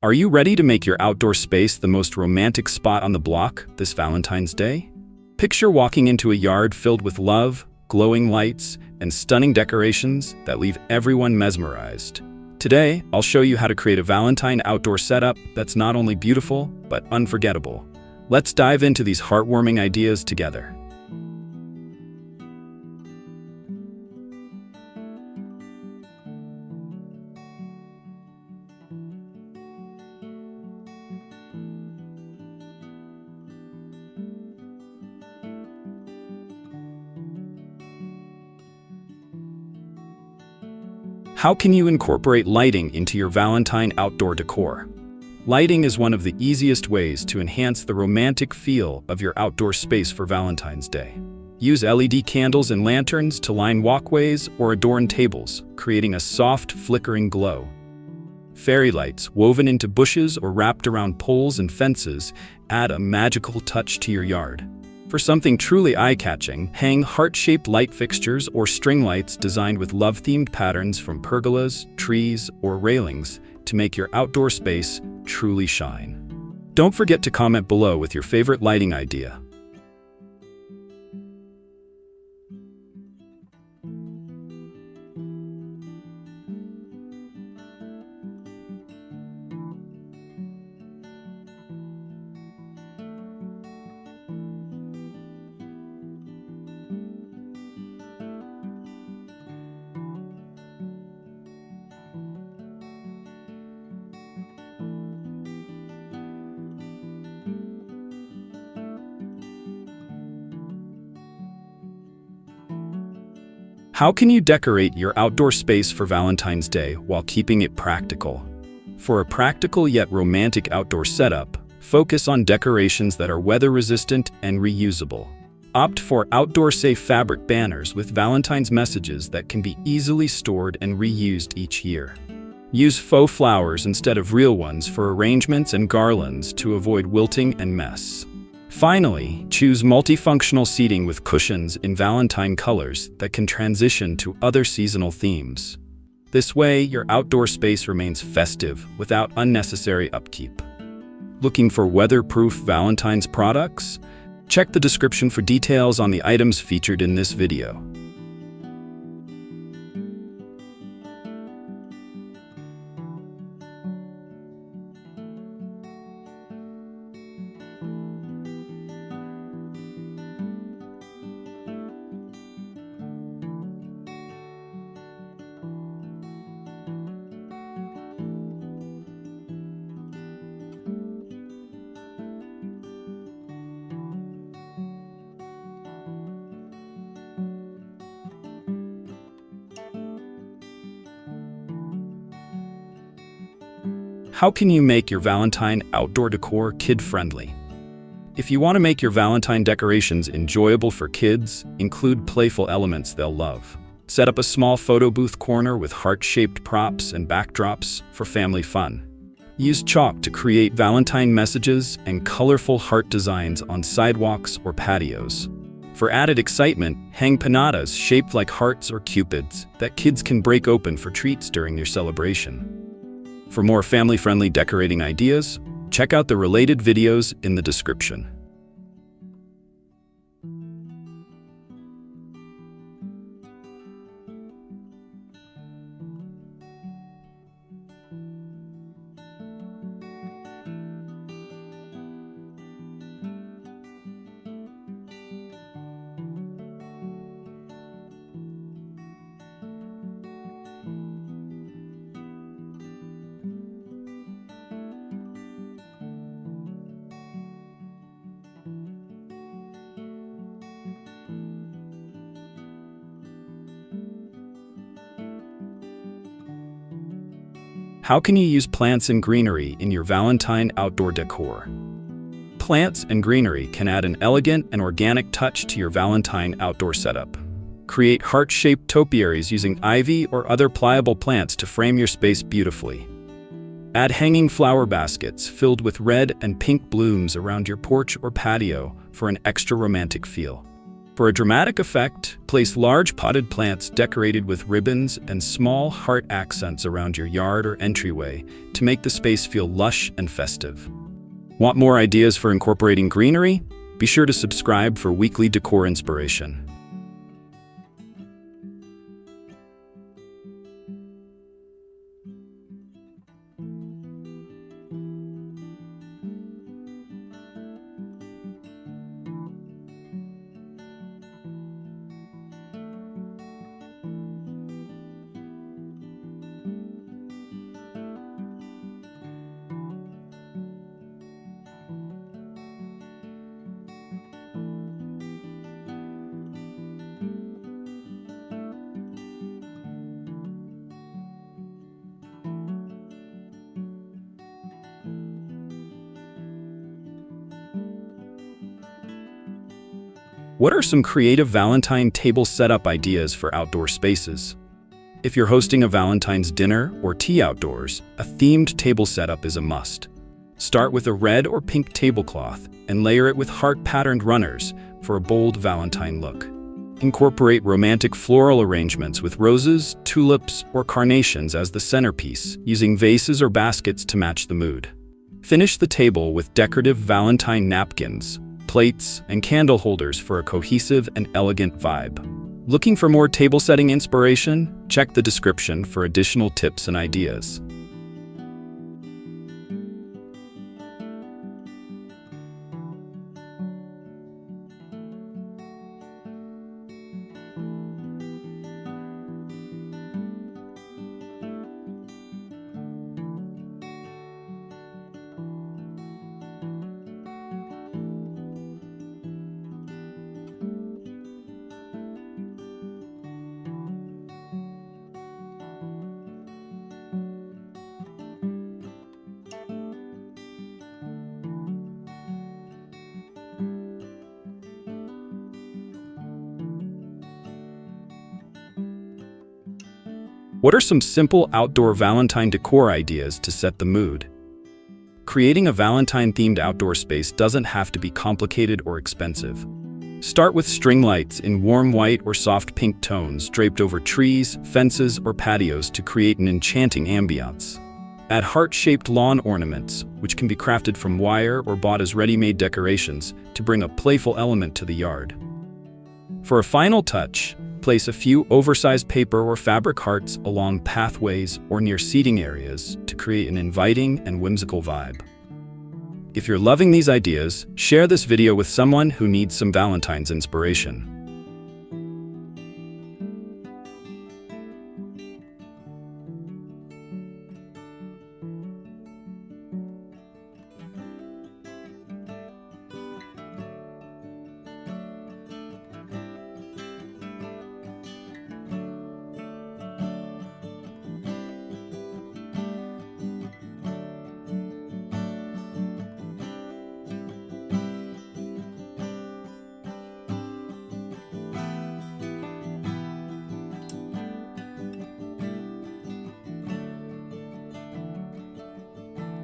Are you ready to make your outdoor space the most romantic spot on the block this Valentine's Day? Picture walking into a yard filled with love, glowing lights, and stunning decorations that leave everyone mesmerized. Today, I'll show you how to create a Valentine outdoor setup that's not only beautiful, but unforgettable. Let's dive into these heartwarming ideas together. How can you incorporate lighting into your Valentine outdoor decor? Lighting is one of the easiest ways to enhance the romantic feel of your outdoor space for Valentine's Day. Use LED candles and lanterns to line walkways or adorn tables, creating a soft, flickering glow. Fairy lights woven into bushes or wrapped around poles and fences add a magical touch to your yard. For something truly eye-catching, hang heart-shaped light fixtures or string lights designed with love-themed patterns from pergolas, trees, or railings to make your outdoor space truly shine. Don't forget to comment below with your favorite lighting idea. How can you decorate your outdoor space for Valentine's Day while keeping it practical? For a practical yet romantic outdoor setup, focus on decorations that are weather-resistant and reusable. Opt for outdoor-safe fabric banners with Valentine's messages that can be easily stored and reused each year. Use faux flowers instead of real ones for arrangements and garlands to avoid wilting and mess. Finally, choose multifunctional seating with cushions in Valentine colors that can transition to other seasonal themes. This way, your outdoor space remains festive without unnecessary upkeep. Looking for weatherproof Valentine's products? Check the description for details on the items featured in this video. How can you make your Valentine outdoor decor kid-friendly? If you want to make your Valentine decorations enjoyable for kids, include playful elements they'll love. Set up a small photo booth corner with heart-shaped props and backdrops for family fun. Use chalk to create Valentine messages and colorful heart designs on sidewalks or patios. For added excitement, hang pinatas shaped like hearts or cupids that kids can break open for treats during your celebration. For more family-friendly decorating ideas, check out the related videos in the description. How can you use plants and greenery in your Valentine outdoor decor? Plants and greenery can add an elegant and organic touch to your Valentine outdoor setup. Create heart-shaped topiaries using ivy or other pliable plants to frame your space beautifully. Add hanging flower baskets filled with red and pink blooms around your porch or patio for an extra romantic feel. For a dramatic effect, place large potted plants decorated with ribbons and small heart accents around your yard or entryway to make the space feel lush and festive. Want more ideas for incorporating greenery? Be sure to subscribe for weekly decor inspiration. What are some creative Valentine table setup ideas for outdoor spaces? If you're hosting a Valentine's dinner or tea outdoors, a themed table setup is a must. Start with a red or pink tablecloth and layer it with heart-patterned runners for a bold Valentine look. Incorporate romantic floral arrangements with roses, tulips, or carnations as the centerpiece, using vases or baskets to match the mood. Finish the table with decorative Valentine napkins, plates, and candle holders for a cohesive and elegant vibe. Looking for more table setting inspiration? Check the description for additional tips and ideas. What are some simple outdoor Valentine decor ideas to set the mood? Creating a Valentine-themed outdoor space doesn't have to be complicated or expensive. Start with string lights in warm white or soft pink tones draped over trees, fences, or patios to create an enchanting ambiance. Add heart-shaped lawn ornaments, which can be crafted from wire or bought as ready-made decorations, to bring a playful element to the yard. For a final touch, place a few oversized paper or fabric hearts along pathways or near seating areas to create an inviting and whimsical vibe. If you're loving these ideas, share this video with someone who needs some Valentine's inspiration.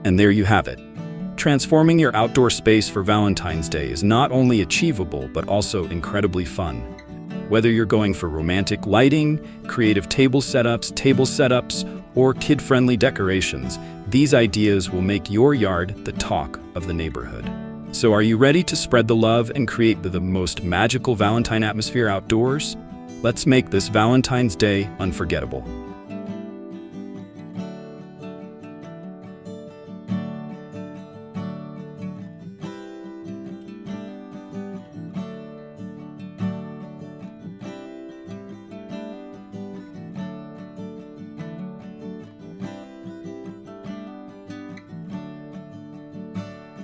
And there you have it. Transforming your outdoor space for Valentine's Day is not only achievable, but also incredibly fun. Whether you're going for romantic lighting, creative table setups, or kid-friendly decorations, these ideas will make your yard the talk of the neighborhood. So are you ready to spread the love and create the most magical Valentine atmosphere outdoors? Let's make this Valentine's Day unforgettable.